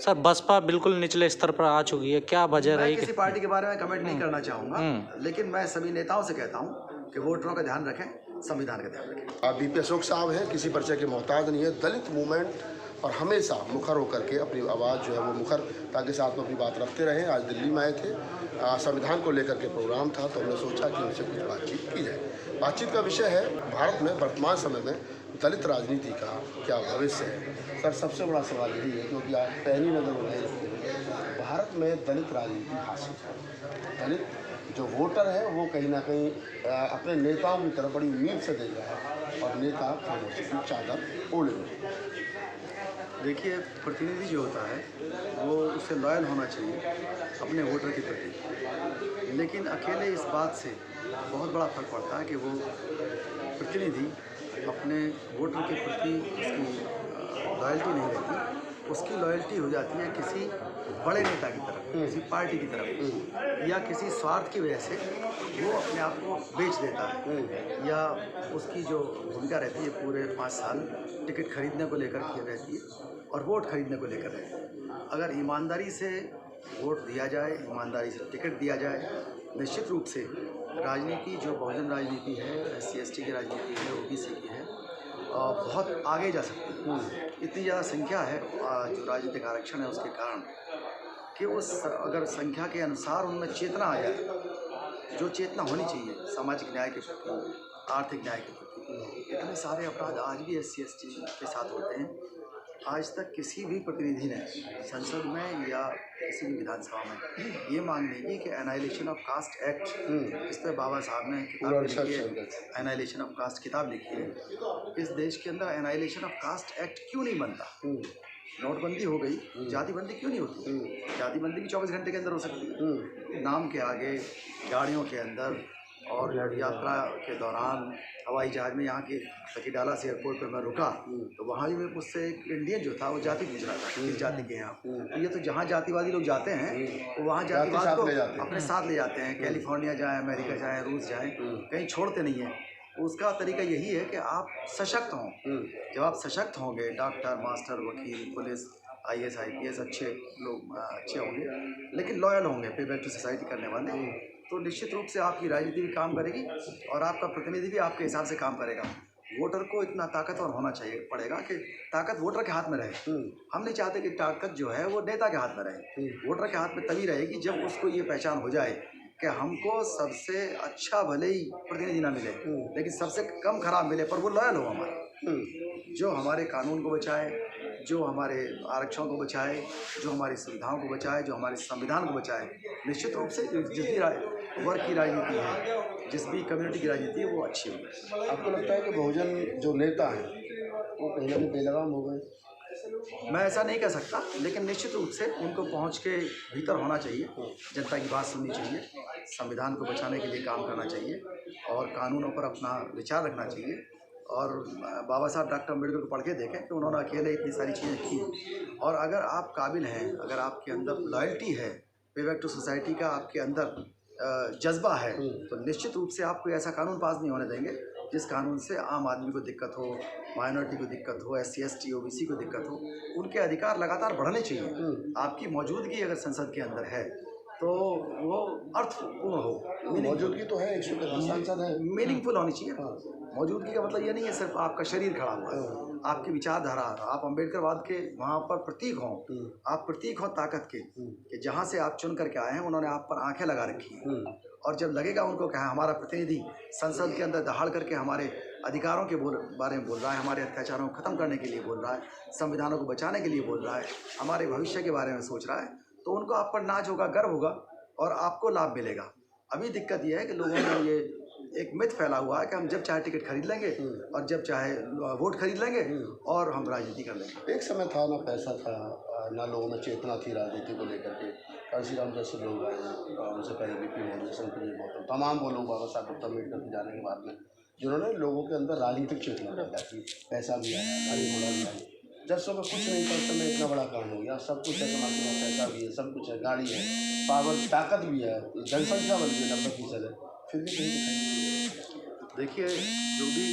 Sir Baspa बिल्कुल निचले स्तर पर आ चुकी है, क्या वजह मैं रही? किसी पार्टी के बारे में कमेंट नहीं करना चाहूँगा, लेकिन मैं सभी नेताओं से कहता हूँ कि वोटरों का ध्यान रखें, संविधान का ध्यान रखें। बीपी अशोक साहब हैं, किसी परिचय के मोहताज नहीं है, दलित मूवमेंट और हमेशा मुखर होकर के अपनी आवाज़ जो है वो मुखरता के साथ में अपनी बात रखते रहे। आज दिल्ली में आए थे, संविधान को लेकर के प्रोग्राम था, तो हमने सोचा कि उनसे कुछ बातचीत की जाए। बातचीत का विषय है भारत में वर्तमान समय में दलित राजनीति का क्या भविष्य है। सर, सबसे बड़ा सवाल यही है, क्योंकि आप पैनी नज़र में भारत में दलित राजनीति हासिल है। दलित जो वोटर है वो कहीं ना कहीं अपने नेताओं की तरफ बड़ी उम्मीद से देख रहा है और नेता खामोशी की चादर ओढ़े हुए। देखिए, प्रतिनिधि जो होता है वो उससे लॉयल होना चाहिए अपने वोटर के प्रति, लेकिन अकेले इस बात से बहुत बड़ा फर्क पड़ता है कि वो प्रतिनिधि अपने वोटर के प्रति उसकी लॉयल्टी नहीं रहती, उसकी लॉयल्टी हो जाती है किसी बड़े नेता की तरफ, किसी पार्टी की तरफ, या किसी स्वार्थ की वजह से वो अपने आप को बेच देता है, या उसकी जो भूमिका रहती है पूरे 5 साल टिकट खरीदने को लेकर की रहती है और वोट खरीदने को लेकर रहती है। अगर ईमानदारी से वोट दिया जाए, ईमानदारी से टिकट दिया जाए, निश्चित रूप से राजनीति जो बहुजन राजनीति है, SC/ST की राजनीति है, OBC की है, बहुत आगे जा सकती है। इतनी ज़्यादा संख्या है जो राजनीतिक आरक्षण है उसके कारण, कि उस अगर संख्या के अनुसार उनमें चेतना आ जाए, जो चेतना होनी चाहिए सामाजिक न्याय के प्रति, आर्थिक न्याय के प्रति। इतने सारे अपराध आज भी SC/ST के साथ होते हैं। आज तक किसी भी प्रतिनिधि ने संसद में या किसी भी विधानसभा में ये मांग नहीं की कि एनाइलेशन ऑफ कास्ट एक्ट, इस पर बाबा साहब ने किताब लिखी है, एनाइलेशन ऑफ कास्ट किताब लिखी है। इस देश के अंदर एनाइलेशन ऑफ कास्ट एक्ट क्यों नहीं बनता? नोटबंदी हो गई, जातिबंदी क्यों नहीं होती? जातिबंदी भी 24 घंटे के अंदर हो सकती है। नाम के आगे, गाड़ियों के अंदर और यात्रा के दौरान हवाई जहाज में यहाँ के सकीडाला से एयरपोर्ट पर मैं रुका, तो वहाँ भी मुझसे एक इंडियन जो था वो जाति पूछ रहा था, किस जाति के हैं। तो ये तो जहाँ जातिवादी लोग जाते हैं तो वहाँ जातिवाद को अपने साथ ले जाते हैं। कैलिफोर्निया जाएँ, अमेरिका जाएँ, रूस जाएँ, कहीं छोड़ते नहीं हैं। उसका तरीका यही है कि आप सशक्त हों। जब आप सशक्त होंगे, डॉक्टर, मास्टर, वकील, पुलिस, IAS, IPS अच्छे लोग अच्छे होंगे, लेकिन लॉयल होंगे, पे बैक टू सोसाइटी करने वाले, तो निश्चित रूप से आपकी राजनीति भी काम करेगी और आपका प्रतिनिधि भी आपके हिसाब से काम करेगा। वोटर को इतना ताकतवर होना चाहिए पड़ेगा कि ताकत वोटर के हाथ में रहे। हम नहीं चाहते कि ताकत जो है वो नेता के हाथ में रहे। वोटर के हाथ में तभी रहेगी जब उसको ये पहचान हो जाए कि हमको सबसे अच्छा भले ही प्रतिनिधि ना मिले, लेकिन सबसे कम खराब मिले, पर वो लॉयल हो हमारा, जो हमारे कानून को बचाए, जो हमारे आरक्षण को बचाए, जो हमारी सुविधाओं को बचाए, जो हमारे संविधान को बचाए। निश्चित रूप से जिस भी वर्ग की राजनीति है, जिस भी कम्युनिटी की राजनीति है, वो अच्छी होगी। आपको लगता है कि बहुजन जो नेता हैं वो कहीं ना कहीं बेलगाम हो गए? मैं ऐसा नहीं कह सकता, लेकिन निश्चित रूप से उनको पहुंच के भीतर होना चाहिए, जनता की बात सुननी चाहिए, संविधान को बचाने के लिए काम करना चाहिए और कानूनों पर अपना विचार रखना चाहिए। और बाबा साहब डॉक्टर अम्बेडकर को पढ़ के देखें कि उन्होंने अकेले इतनी सारी चीज़ें की। और अगर आप काबिल हैं, अगर आपके अंदर लॉयल्टी है, पे बैक टू सोसाइटी का आपके अंदर जज्बा है, तो निश्चित रूप से आप कोई ऐसा कानून पास नहीं होने देंगे जिस कानून से आम आदमी को दिक्कत हो, माइनॉरिटी को दिक्कत हो, SC/ST OBC को दिक्कत हो। उनके अधिकार लगातार बढ़ने चाहिए। आपकी मौजूदगी अगर संसद के अंदर है तो वो अर्थपूर्ण हो। मौजूदगी तो है, 130 सांसद है, मीनिंगफुल होनी चाहिए। मौजूदगी का मतलब ये नहीं है सिर्फ आपका शरीर खड़ा हुआ है, आपकी विचारधारा, आप अम्बेडकरवाद के वहाँ पर प्रतीक हों, आप प्रतीक हों ताकत के, कि जहाँ से आप चुन करके आए हैं उन्होंने आप पर आंखें लगा रखी हैं, और जब लगेगा उनको कि हमारा प्रतिनिधि संसद के अंदर दहाड़ करके हमारे अधिकारों के बारे में बोल रहा है, हमारे अत्याचारों को ख़त्म करने के लिए बोल रहा है, संविधानों को बचाने के लिए बोल रहा है, हमारे भविष्य के बारे में सोच रहा है, तो उनको आप पर नाज होगा, गर्व होगा और आपको लाभ मिलेगा। अभी दिक्कत यह है कि लोगों में ये एक मिथ फैला हुआ है कि हम जब चाहे टिकट खरीद लेंगे और जब चाहे वोट खरीद लेंगे और हम राजनीति कर लेंगे। एक समय था ना पैसा था, ना लोगों में चेतना थी राजनीति को लेकर के। कांशी राम जैसे लोग आए, उनसे पहले BP मौर्य, संतजी गौतम, तमाम वो लोग बाबा साहब डॉक्टर अम्बेडकर के जाने के बाद में जिन्होंने लोगों के अंदर राजनीतिक चेतना पैदा की। पैसा भी आया, गाड़ी घोड़ा भी आई। जब समय कुछ नहीं था, समय इतना बड़ा काम हो गया, सब कुछ है, समाज में पैसा भी है, सब कुछ है, गाड़ी है, पावर, ताकत भी है, जनसंख्या बन गई 90% है, फिर भी कहीं दिखाई नहीं। देखिए, जो भी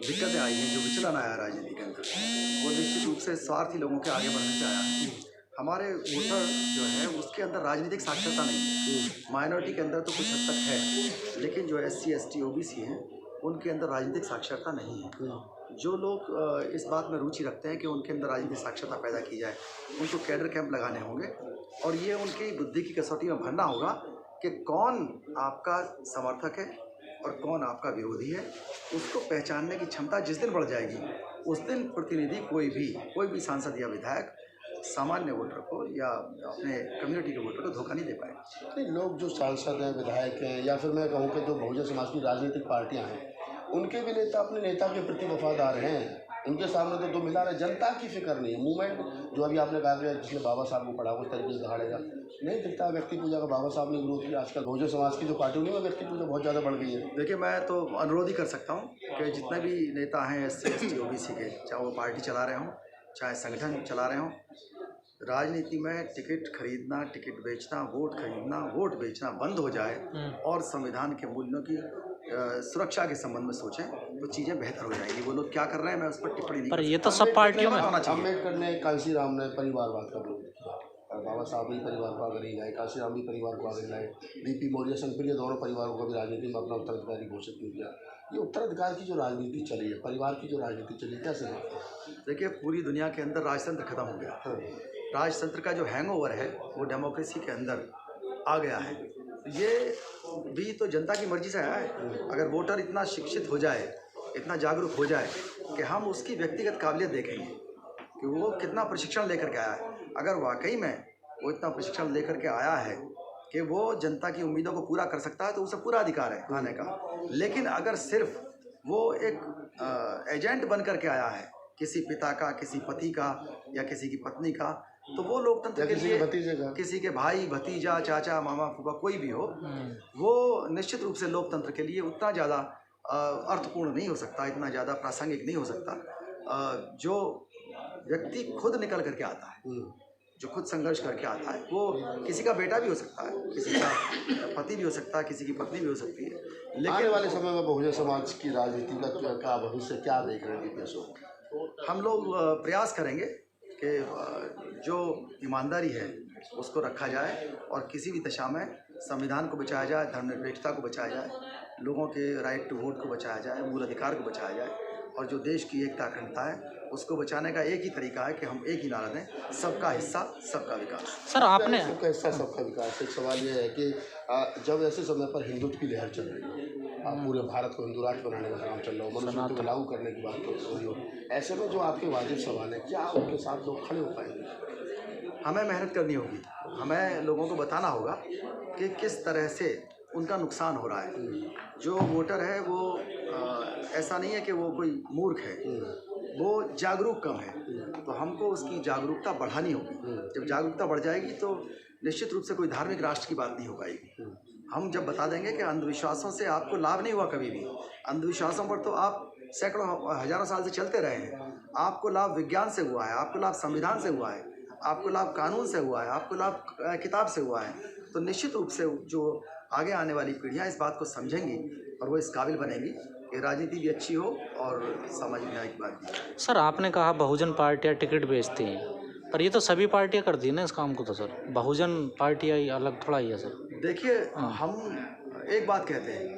दिक्कतें आई हैं, जो विचलन आया राजनीति के अंदर, वो निश्चित रूप से स्वार्थी लोगों के आगे बढ़ने से आया है। हमारे वोटर जो है उसके अंदर राजनीतिक साक्षरता नहीं है। माइनॉरिटी के अंदर तो कुछ हद तक है, लेकिन जो SC ST OBC हैं उनके अंदर राजनीतिक साक्षरता नहीं है। जो लोग इस बात में रुचि रखते हैं कि उनके अंदर राजनीतिक साक्षरता पैदा की जाए, उनको कैडर कैंप लगाने होंगे और ये उनकी बुद्धि की कसौटी में भरना होगा कि कौन आपका समर्थक है और कौन आपका विरोधी है। उसको पहचानने की क्षमता जिस दिन बढ़ जाएगी उस दिन प्रतिनिधि कोई भी सांसद या विधायक सामान्य वोटर को या अपने कम्युनिटी के वोटर को धोखा नहीं दे पाएगा। नहीं, लोग जो सांसद हैं, विधायक हैं, या फिर मैं कहूँ कि जो बहुजन समाज की राजनीतिक पार्टियां हैं, उनके भी नेता अपने नेता के प्रति वफादार हैं। उनके सामने तो दो मिसाल है, जनता की फिक्र नहीं है। मूवमेंट जो अभी आपने कहा कि जिसने बाबा साहब को पढ़ा उस तरीके से दहाड़ेगा नहीं दिखता। व्यक्ति पूजा का बाबा साहब ने विरोध किया। आजकल बहुजन समाज की जो पार्टी उन्हीं में व्यक्ति पूजा बहुत ज़्यादा बढ़ गई है। देखिए, मैं तो अनुरोध ही कर सकता हूँ कि जितने भी नेता हैं SC ST OBC के, चाहे वो पार्टी चला रहे हों चाहे संगठन चला रहे हों, राजनीति में टिकट खरीदना, टिकट बेचना, वोट खरीदना, वोट बेचना बंद हो जाए और संविधान के मूल्यों की सुरक्षा के संबंध में सोचें तो चीज़ें बेहतर हो जाएंगी। वो लोग क्या कर रहे हैं मैं उस पर टिप्पणी नहीं पर कर ये तो सब पार्टियों में होना चाहिए। अम्बेडकर ने, कांशीराम ने परिवारवाद का विरोध किया और बाबा साहब भी परिवार को आगे नहीं लाए, कांशीराम भी परिवार को आगे लाए, BP मौर्य, शंकरप्रिय दोनों परिवारों को भी राजनीति में अपना उत्तराधिकारी घोषित किया। ये उत्तराधिकार की जो राजनीति चली है, परिवार की जो राजनीति चली, कैसे देखते हैं? देखिए, पूरी दुनिया के अंदर राजतंत्र खत्म हो गया। राजतंत्र का जो हैंगओवर है वो डेमोक्रेसी के अंदर आ गया है। ये भी तो जनता की मर्जी से आया है। अगर वोटर इतना शिक्षित हो जाए, इतना जागरूक हो जाए कि हम उसकी व्यक्तिगत काबिलियत देखेंगे कि वो कितना प्रशिक्षण लेकर के आया है। अगर वाकई में वो इतना प्रशिक्षण लेकर के आया है कि वो जनता की उम्मीदों को पूरा कर सकता है तो उसे पूरा अधिकार है आने का। लेकिन अगर सिर्फ वो एक एजेंट बन कर के आया है किसी पिता का, किसी पति का या किसी की पत्नी का, तो वो लोकतंत्र के लिए किसी के भाई, भतीजा, चाचा, मामा, फूफा कोई भी हो, वो निश्चित रूप से लोकतंत्र के लिए उतना ज़्यादा अर्थपूर्ण नहीं हो सकता, इतना ज़्यादा प्रासंगिक नहीं हो सकता। जो व्यक्ति खुद निकल करके आता है, जो खुद संघर्ष करके आता है, वो किसी का बेटा भी हो सकता है, किसी का पति भी हो सकता है, किसी की पत्नी भी हो सकती है। लेकिन आने वाले समय में बहुजन समाज की राजनीति का भविष्य क्या देख रहे हैं? हम लोग प्रयास करेंगे कि जो ईमानदारी है उसको रखा जाए और किसी भी दशा में संविधान को बचाया जाए, धर्मनिरपेक्षता को बचाया जाए, लोगों के राइट टू वोट को बचाया जाए, मूल अधिकार को बचाया जाए और जो देश की एकता अखंडता है उसको बचाने का एक ही तरीका है कि हम एक ही नारा दें, सबका हिस्सा सबका विकास। सर, आपने सबका हिस्सा सबका विकास। एक सवाल यह है कि जब ऐसे समय पर हिंदुत्व की लहर चल रही है, पूरे भारत को हिंदू राष्ट्र बनाने का काम चल रहा हो, मनुष्य को लागू करने की बात हो रही हो, ऐसे में जो आपके वाजिब सवाल है, क्या उनके साथ लोग खड़े हो पाएंगे? हमें मेहनत करनी होगी, हमें लोगों को बताना होगा कि किस तरह से उनका नुकसान हो रहा है। जो वोटर है वो ऐसा नहीं है कि वो कोई मूर्ख है, वो जागरूक कम है, तो हमको उसकी जागरूकता बढ़ानी होगी। जब जागरूकता बढ़ जाएगी तो निश्चित रूप से कोई धार्मिक राष्ट्र की बात नहीं हो पाएगी। हम जब बता देंगे कि अंधविश्वासों से आपको लाभ नहीं हुआ कभी भी, अंधविश्वासों पर तो आप सैकड़ों हजारों साल से चलते रहे हैं, आपको लाभ विज्ञान से हुआ है, आपको लाभ संविधान से हुआ है, आपको लाभ कानून से हुआ है, आपको लाभ किताब से हुआ है। तो निश्चित रूप से जो आगे आने वाली पीढ़ियाँ इस बात को समझेंगी और वो इस काबिल बनेंगी कि राजनीति भी अच्छी हो और सामाजिक न्याय की बात भी। सर, आपने कहा बहुजन पार्टियां टिकट बेचती हैं, पर ये तो सभी पार्टियां करती हैं ना इस काम को। तो सर, बहुजन पार्टियां ही अलग थोड़ा ही है सर। देखिए, हम एक बात कहते हैं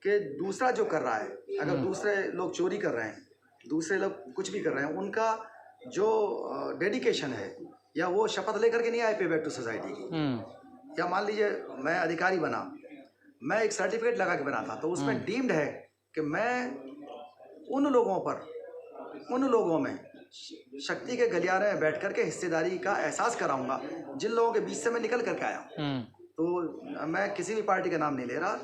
कि दूसरा जो कर रहा है, अगर दूसरे लोग चोरी कर रहे हैं, दूसरे लोग कुछ भी कर रहे हैं, उनका जो डेडिकेशन है या वो शपथ लेकर के नहीं आए पे बैक टू सोसाइटी की, या मान लीजिए मैं अधिकारी बना, मैं एक सर्टिफिकेट लगा के बना था, तो उसमें डीम्ड है कि मैं उन लोगों में शक्ति के गलियारे में बैठ करके हिस्सेदारी का एहसास कराऊंगा जिन लोगों के बीच से मैं निकल करके आया हूँ। तो मैं किसी भी पार्टी का नाम नहीं ले रहा,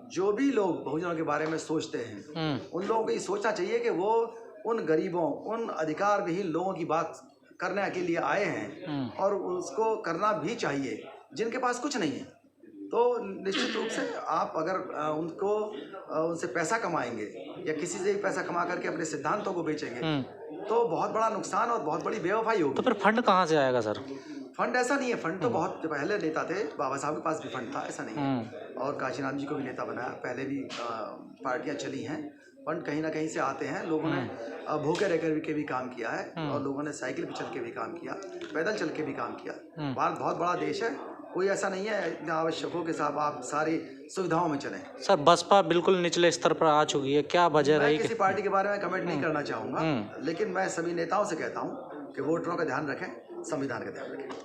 जो भी लोग बहुजनों के बारे में सोचते हैं उन लोगों को ये सोचना चाहिए कि वो उन गरीबों, उन अधिकार विहीन लोगों की बात करने के लिए आए हैं और उसको करना भी चाहिए जिनके पास कुछ नहीं है। तो निश्चित रूप से आप अगर उनसे पैसा कमाएंगे या किसी से भी पैसा कमा करके अपने सिद्धांतों को बेचेंगे तो बहुत बड़ा नुकसान और बहुत बड़ी बेवफाई होगी। तो फिर फंड कहाँ से आएगा सर? फंड ऐसा नहीं है, फंड तो बहुत पहले नेता थे, बाबा साहब के पास भी फंड था, ऐसा नहीं है। और काशीराम जी को भी नेता बनाया, पहले भी पार्टियां चली हैं, फंड कहीं ना कहीं से आते हैं। लोगों ने भूखे रह के भी काम किया है और लोगों ने साइकिल पे चल के भी काम किया, पैदल चल के भी काम किया। भारत बहुत बड़ा देश है, कोई ऐसा नहीं है इतना आवश्यक हो कि साहब आप सारी सुविधाओं में चलें। सर बसपा बिल्कुल निचले स्तर पर आ चुकी है, क्या वजह मैं रही? किसी पार्टी के बारे में कमेंट नहीं करना चाहूँगा, लेकिन मैं सभी नेताओं से कहता हूँ कि वोटरों का ध्यान रखें, संविधान का ध्यान रखें।